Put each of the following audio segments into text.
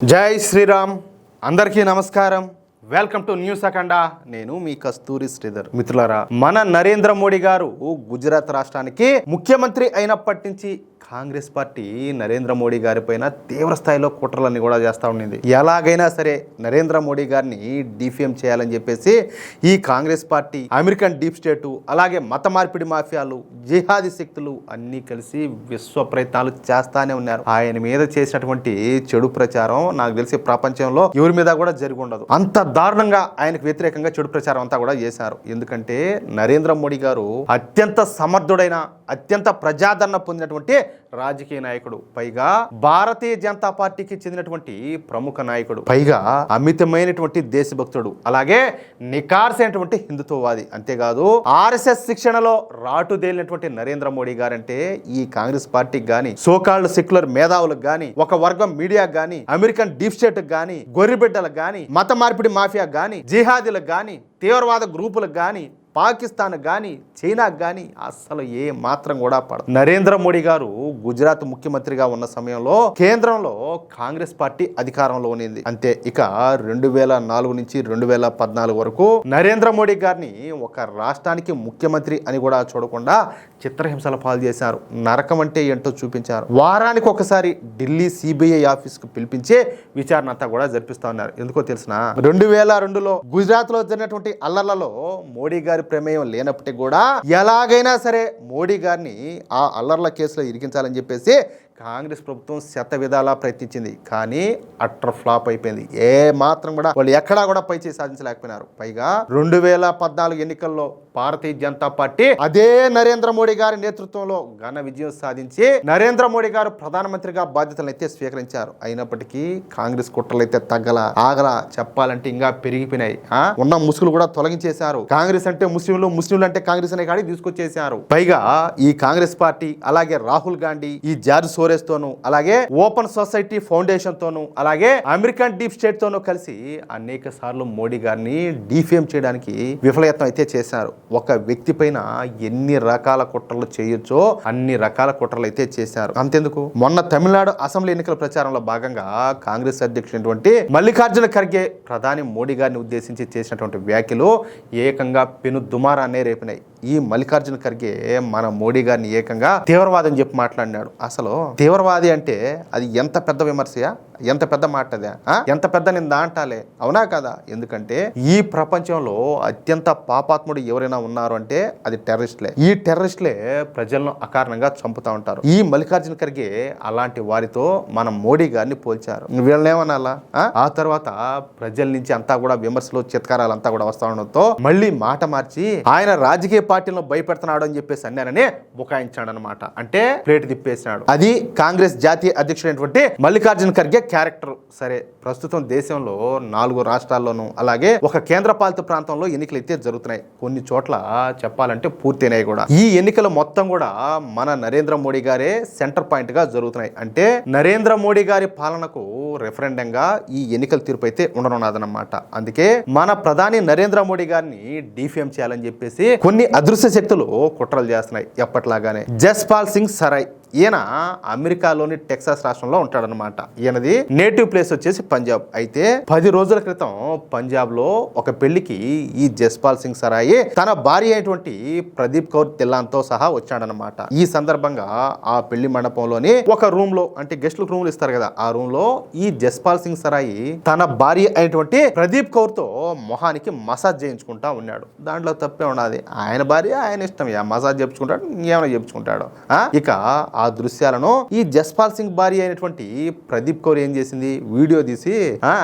జై శ్రీరామ్. అందరికీ నమస్కారం. వెల్కమ్ టు న్యూస్ అఖండ. నేను మీ కస్తూరి శ్రీధర్. మిత్రులారా, మన నరేంద్ర మోడీ గారు గుజరాత్ రాష్ట్రానికి ముఖ్యమంత్రి అయినప్పటి నుంచి కాంగ్రెస్ పార్టీ నరేంద్ర మోడీ గారి పైన తీవ్ర స్థాయిలో కుట్రలన్నీ కూడా చేస్తూ ఉండింది. ఎలాగైనా సరే నరేంద్ర మోడీ గారిని డిఫేమ్ చేయాలని చెప్పేసి ఈ కాంగ్రెస్ పార్టీ, అమెరికన్ డీప్ స్టేటు, అలాగే మత మార్పిడి మాఫియాలు, జిహాదీ శక్తులు అన్నీ కలిసి విశ్వ ప్రయత్నాలు చేస్తానే ఉన్నారు. ఆయన మీద చేసినటువంటి చెడు ప్రచారం నాకు తెలిసి ప్రపంచంలో ఎవరి మీద కూడా జరిగి ఉండదు. అంత దారుణంగా ఆయనకు వ్యతిరేకంగా చెడు ప్రచారం అంతా కూడా చేశారు. ఎందుకంటే నరేంద్ర మోడీ గారు అత్యంత సమర్థుడైన, అత్యంత ప్రజాదరణ పొందినటువంటి రాజకీయ నాయకుడు, పైగా భారతీయ జనతా పార్టీకి చెందినటువంటి ప్రముఖ నాయకుడు, పైగా అమితమైనటువంటి దేశభక్తుడు, అలాగే నికార్సైనటువంటి హిందుత్వవాది. అంతేకాదు ఆర్ఎస్ఎస్ శిక్షణలో రాటుదేలినటువంటి నరేంద్ర మోడీ గారంటే ఈ కాంగ్రెస్ పార్టీకి గాని, సోకాల్డ్ సెక్యులర్ మేధావులకు గాని, ఒక వర్గం మీడియాకు గాని, అమెరికన్ డీప్ స్టేట్ గాని, గొర్రెబిడ్డలకు గాని, మత మార్పిడి మాఫియా గాని, జిహాదీలకు గాని, తీవ్రవాద గ్రూపులకు గాని, పాకిస్తాన్ గాని, చైనాకు గాని అస్సలు ఏ మాత్రం కూడా పడదు. నరేంద్ర మోడీ గారు గుజరాత్ ముఖ్యమంత్రిగా ఉన్న సమయంలో కేంద్రంలో కాంగ్రెస్ పార్టీ అధికారంలో ఉన్నది. అంతే, ఇక 2004 నుంచి 2014 వరకు నరేంద్ర మోడీ గారిని ఒక రాష్ట్రానికి ముఖ్యమంత్రి అని కూడా చూడకుండా చిత్రహింసల పాలు చేశారు. నరకం అంటే ఏంటో చూపించారు. వారానికి ఒకసారి ఢిల్లీ సిబిఐ ఆఫీస్ కు పిలిపించే విచారణ అంతా కూడా జరిపిస్తా ఉన్నారు. ఎందుకో తెలిసిన 2002లో గుజరాత్ లో జరిగినటువంటి అల్లర్లలో మోడీ గారి ప్రమేయం లేనప్పటికీ కూడా ఎలాగైనా సరే మోడీ గారిని ఆ అల్లర్ల కేసులో ఇరికించాలని చెప్పేసి కాంగ్రెస్ ప్రభుత్వం శత విధాలా ప్రయత్నించింది. కానీ అట్టర్ ఫ్లాప్ అయిపోయింది. ఏ మాత్రం కూడా వాళ్ళు ఎక్కడా కూడా పైచేయి సాధించలేకపోయినారు. పైగా 2014 ఎన్నికల్లో భారతీయ జనతా పార్టీ అదే నరేంద్ర మోడీ గారి నేతృత్వంలో ఘన విజయం సాధించి నరేంద్ర మోడీ గారు ప్రధానమంత్రిగా బాధ్యతలను అయితే స్వీకరించారు. అయినప్పటికీ కాంగ్రెస్ కుట్రలు అయితే ఆగల చెప్పాలంటే ఇంకా పెరిగిపోయినాయి. ఉన్న ముసుగులు కూడా తొలగించేశారు. కాంగ్రెస్ అంటే ముస్లింలు అంటే కాంగ్రెస్ అనే కాడికి తీసుకొచ్చేశారు. పైగా ఈ కాంగ్రెస్ పార్టీ, అలాగే రాహుల్ గాంధీ, ఈ జార్జ్ సోరెస్ తోను, అలాగే ఓపెన్ సొసైటీ ఫౌండేషన్ తోను, అలాగే అమెరికన్ డీప్ స్టేట్ తోను కలిసి అనేక సార్లు మోడీ గారిని డిఫేమ్ చేయడానికి విఫలయత్నం అయితే చేశారు. ఒక వ్యక్తి పైన ఎన్ని రకాల కుట్రలు చేయొచ్చో అన్ని రకాల కుట్రలు అయితే చేశారు. అంతెందుకు, మొన్న తమిళనాడు అసెంబ్లీ ఎన్నికల ప్రచారంలో భాగంగా కాంగ్రెస్ అధ్యక్షుడు మల్లికార్జున ఖర్గే ప్రధాని మోడీ గారిని ఉద్దేశించి చేసినటువంటి వ్యాఖ్యలు ఏకంగా పెను దుమారాన్నే రేపినాయి. ఈ మల్లికార్జున ఖర్గే మన మోడీ గారిని ఏకంగా తీవ్రవాదం చెప్పి మాట్లాడినాడు. అసలు తీవ్రవాది అంటే అది ఎంత పెద్ద విమర్శయా, ఎంత పెద్ద మాట అదే, ఎంత పెద్ద నింద అంటాలే, అవునా కదా? ఎందుకంటే ఈ ప్రపంచంలో అత్యంత పాపాత్ముడు ఎవరైనా ఉన్నారు అంటే అది టెర్రరిస్టులే. ఈ టెర్రరిస్టులే ప్రజలను అకారణంగా చంపుతా ఉంటారు. ఈ మల్లికార్జున ఖర్గే అలాంటి వారితో మన మోడీ గారిని పోల్చారు. వీళ్ళనేమనాలా? ఆ తర్వాత ప్రజల నుంచి అంతా కూడా విమర్శలు, చిత్కారాలు అంతా కూడా వస్తా ఉండడంతో మళ్ళీ మాట మార్చి ఆయన రాజకీయ పార్టీలను భయపెడుతున్నాడు అని చెప్పేసి అన్నారని బుకాయించాడు అనమాట. అంటే ప్లేట్ తిప్పేసినాడు. అది కాంగ్రెస్ జాతీయ అధ్యక్షుడైనటువంటి మల్లికార్జున ఖర్గే క్యారెక్టర్. సరే, ప్రస్తుతం దేశంలో 4 రాష్ట్రాల్లోనూ, అలాగే ఒక కేంద్ర పాలిత ప్రాంతంలో ఎన్నికలు అయితే జరుగుతున్నాయి. కొన్ని చోట్ల చెప్పాలంటే పూర్తయినాయి కూడా. ఈ ఎన్నికలు మొత్తం కూడా మన నరేంద్ర మోడీ గారే సెంటర్ పాయింట్ గా జరుగుతున్నాయి. అంటే నరేంద్ర మోడీ గారి పాలనకు రెఫరెండంగా ఈ ఎన్నికల తీర్పు అయితే ఉండనున్నదన్నమాట. అందుకే మన ప్రధాని నరేంద్ర మోడీ గారిని డిఫేమ్ చేయాలని చెప్పేసి కొన్ని అదృశ్య శక్తులు కుట్రలు చేస్తున్నాయి. ఎప్పట్లాగానే జస్పాల్ సింగ్ సరాయ్, ఈయన అమెరికాలోని టెక్సాస్ రాష్ట్రంలో ఉంటాడనమాట. ఈయనది నేటివ్ ప్లేస్ వచ్చేసి పంజాబ్. అయితే 10 రోజుల క్రితం పంజాబ్ లో ఒక పెళ్లికి ఈ జస్పాల్ సింగ్ సరాయి తన భార్య అయినటువంటి ప్రదీప్ కౌర్ తిల్లాన్ తో సహా వచ్చాడనమాట. ఈ సందర్భంగా ఆ పెళ్లి మండపంలోని ఒక రూమ్ లో, అంటే గెస్ట్లకు రూమ్లు ఇస్తారు కదా, ఆ రూమ్ లో ఈ జస్పాల్ సింగ్ సరాయి తన భార్య అయినటువంటి ప్రదీప్ కౌర్ తో మొహానికి మసాజ్ చేయించుకుంటా ఉన్నాడు. దాంట్లో తప్పే ఉన్నది. ఆయన భార్య ఆయన ఇష్టం, మసాజ్ చేయించుకుంటాడు, ఏమైనా చేయించుకుంటాడు. ఇక ఆ దృశ్యాలను ఈ జస్పాల్ సింగ్ భార్య అయినటువంటి ప్రదీప్ కౌర్ ఏం చేసింది, వీడియో తీసి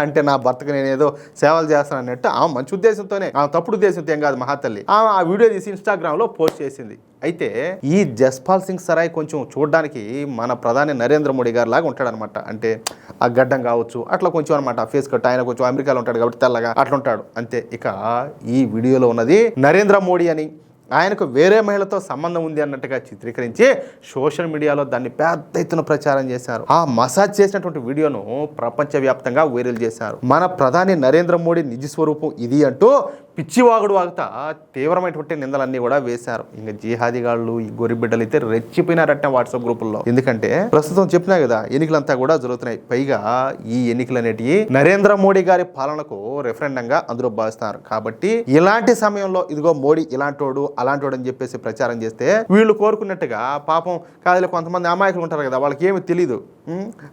అంటే నా భర్తకు నేనేదో సేవలు చేస్తాను అన్నట్టు, ఆ మంచి ఉద్దేశంతోనే, ఆ తప్పుడు ఉద్దేశంతో ఏం కాదు మహాతల్లి, ఆ వీడియో తీసి ఇన్స్టాగ్రామ్ లో పోస్ట్ చేసింది. అయితే ఈ జస్పాల్ సింగ్ సరాయ్ కొంచెం చూడడానికి మన ప్రధాని నరేంద్ర మోడీ గారి లాగా ఉంటాడనమాట. అంటే ఆ గడ్డం కావచ్చు, అట్లా కొంచెం అనమాట, ఫేస్ కట్. ఆయన కొంచెం అమెరికాలో ఉంటాడు కాబట్టి తెల్లగా అట్లా ఉంటాడు అంతే. ఇక ఈ వీడియోలో ఉన్నది నరేంద్ర మోడీ అని, ఆయనకు వేరే మహిళతో సంబంధం ఉంది అన్నట్టుగా చిత్రీకరించి సోషల్ మీడియాలో దాన్ని పెద్ద ఎత్తున ప్రచారం చేశారు. ఆ మసాజ్ చేసినటువంటి వీడియోను ప్రపంచవ్యాప్తంగా వైరల్ చేశారు. మన ప్రధాని నరేంద్ర మోడీ నిజ స్వరూపం ఇది అంటూ పిచ్చివాగుడు వాగుతా తీవ్రమైనటువంటి నిందలన్నీ కూడా వేశారు. ఇంకా జిహాదీగాళ్ళు ఈ గొర్రె బిడ్డలు అయితే రెచ్చిపోయినారట వాట్సాప్ గ్రూపుల్లో. ఎందుకంటే ప్రస్తుతం చెప్పినా కదా ఎన్నికలంతా కూడా జరుగుతున్నాయి. పైగా ఈ ఎన్నికలు అనేటివి నరేంద్ర మోడీ గారి పాలనకు రెఫరెండంగా అందరూ భావిస్తున్నారు. కాబట్టి ఇలాంటి సమయంలో ఇదిగో మోడీ ఇలాంటోడు అలాంటోడు అని చెప్పేసి ప్రచారం చేస్తే వీళ్ళు కోరుకున్నట్టుగా పాపం కాదులే కొంతమంది అమాయకులు ఉంటారు కదా, వాళ్ళకి ఏమి తెలియదు.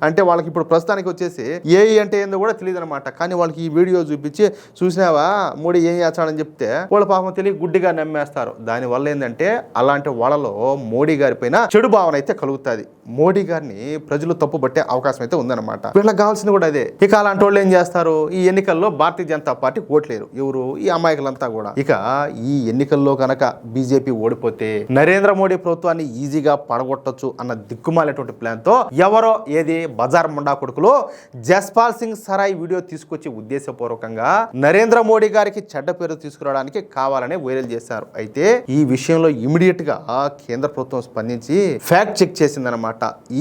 అంటే వాళ్ళకి ఇప్పుడు ప్రస్తుతానికి వచ్చేసి ఏఈ అంటే ఏందో కూడా తెలియదు అనమాట. కానీ వాళ్ళకి ఈ వీడియో చూపించి చూసినావా మోడీ ఏం చేస్తాడని చెప్తే వాళ్ళ పాపం తెలియ గుడ్డిగా నమ్మేస్తారు. దానివల్ల ఏంటంటే అలాంటి వాళ్ళలో మోడీ గారి పైన చెడు భావన అయితే కలుగుతుంది. మోడీ గారిని ప్రజలు తప్పు పట్టే అవకాశం అయితే ఉందన్నమాట. వీళ్ళకి కావాల్సింది కూడా అదే. ఇక అలాంటి వాళ్ళు ఏం చేస్తారు, ఈ ఎన్నికల్లో భారతీయ జనతా పార్టీ ఓట్లేరు. ఎవరు? ఈ అమాయకులంతా కూడా. ఇక ఈ ఎన్నికల్లో కనుక బీజేపీ ఓడిపోతే నరేంద్ర మోడీ ప్రభుత్వాన్ని ఈజీగా పడగొట్టొచ్చు అన్న దిక్కుమాలేటువంటి ప్లాన్ తో ఎవరో ఏది బజార్ ముండా కొడుకులో జస్పాల్ సింగ్ సరాయ్ వీడియో తీసుకొచ్చి ఉద్దేశపూర్వకంగా నరేంద్ర మోడీ గారికి చెడ్డ పేరు తీసుకురావడానికి కావాలనే వైరల్ చేశారు. అయితే ఈ విషయంలో ఇమీడియట్ గా కేంద్ర ప్రభుత్వం స్పందించి ఫ్యాక్ట్ చెక్ చేసిందనమాట.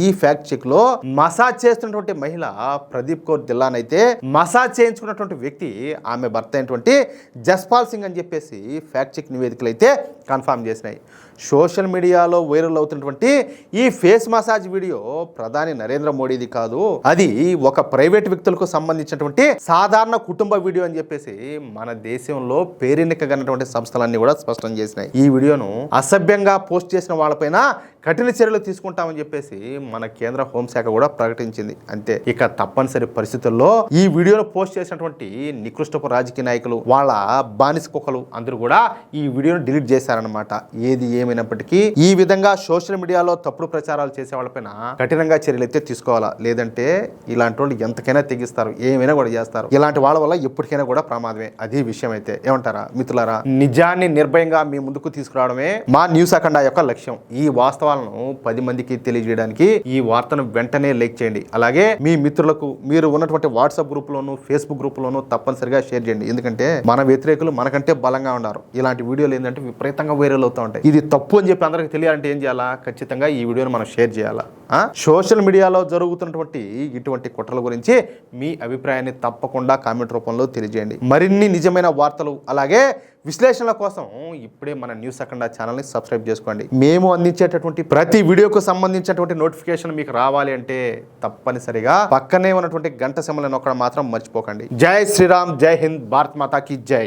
ఈ ఫ్యాక్ట్ చెక్ లో మసాజ్ చేస్తున్నటువంటి మహిళ ప్రదీప్ కౌర్ దిల్లాన్ అయితే మసాజ్ చేయించుకున్నటువంటి వ్యక్తి ఆమె భర్త అయినటువంటి జస్పాల్ సింగ్ అని చెప్పేసి ఫ్యాక్ట్ చెక్ నివేదికలు అయితే కన్ఫర్మ్ చేసినాయి. సోషల్ మీడియాలో వైరల్ అవుతున్నటువంటి ఈ ఫేస్ మసాజ్ వీడియో ప్రధాని నరేంద్ర మోడీది కాదు, అది ఒక ప్రైవేట్ వ్యక్తులకు సంబంధించినటువంటి సాధారణ కుటుంబ వీడియో అని చెప్పేసి మన దేశంలో పేరెన్నికగన్నటువంటి సంస్థలన్నీ కూడా స్పష్టం చేసినాయి. ఈ వీడియోను అసభ్యంగా పోస్ట్ చేసిన వాళ్ళపైన కఠిన చర్యలు తీసుకుంటామని చెప్పేసి మన కేంద్ర హోంశాఖ కూడా ప్రకటించింది. అంతే. ఇక తప్పనిసరి పరిస్థితుల్లో ఈ వీడియోను పోస్ట్ చేసినటువంటి నికృష్టపు రాజకీయ నాయకులు, వాళ్ళ బానిస కుక్కలు అందరూ కూడా ఈ వీడియోను డిలీట్ చేశారనమాట. ఏది ఏమైనప్పటికీ ఈ విధంగా సోషల్ మీడియాలో తప్పుడు ప్రచారాలు చేసే వాళ్ళపైన కఠినంగా చర్యలు అయితే తీసుకోవాలా. లేదంటే ఇలాంటి వాళ్ళు ఎంతకైనా తెగిస్తారు, ఏమైనా కూడా చేస్తారు. ఇలాంటి వాళ్ళ వల్ల ఎప్పటికైనా కూడా ప్రమాదమే. అది విషయం అయితే. ఏమంటారా మిత్రులారా? నిజాన్ని నిర్భయంగా మీ ముందుకు తీసుకురావడమే మా న్యూస్ అఖండ యొక్క లక్ష్యం. ఈ వాస్తవాలను 10 మందికి తెలియజేయడానికి ఈ వార్తను వెంటనే లైక్ చేయండి. అలాగే మీ మిత్రులకు మీరు ఉన్నటువంటి వాట్సాప్ గ్రూప్ లోను ఫేస్బుక్ గ్రూప్ లోను తప్పనిసరిగా షేర్ చేయండి. ఎందుకంటే మన వ్యతిరేకులు మనకంటే బలంగా ఉన్నారు. ఇలాంటి వీడియోలు ఏంటంటే విపరీతంగా వైరల్ అవుతూ ఉంటాయి. ఇది తప్పు అని చెప్పి అందరికి తెలియాలంటే ఏం చేయాలా? ఖచ్చితంగా ఈ వీడియోను మనం షేర్ చేయాలా. సోషల్ మీడియాలో జరుగుతున్నటువంటి ఇటువంటి కుట్రల గురించి మీ అభిప్రాయాన్ని తప్పకుండా కామెంట్ రూపంలో తెలియజేయండి. మరిన్ని నిజమైన వార్తలు అలాగే విశ్లేషణల కోసం ఇప్పుడే మన న్యూస్ అఖండ ఛానల్ని సబ్స్క్రైబ్ చేసుకోండి. మేము అందించేటటువంటి ప్రతి వీడియోకు సంబంధించినటువంటి నోటిఫికేషన్ మీకు రావాలి అంటే తప్పనిసరిగా పక్కనే ఉన్నటువంటి గంట సింబల్ నొక్కడం మాత్రం మర్చిపోకండి. జై శ్రీరామ్, జై హింద్, భారత్ మాతా కీ జై.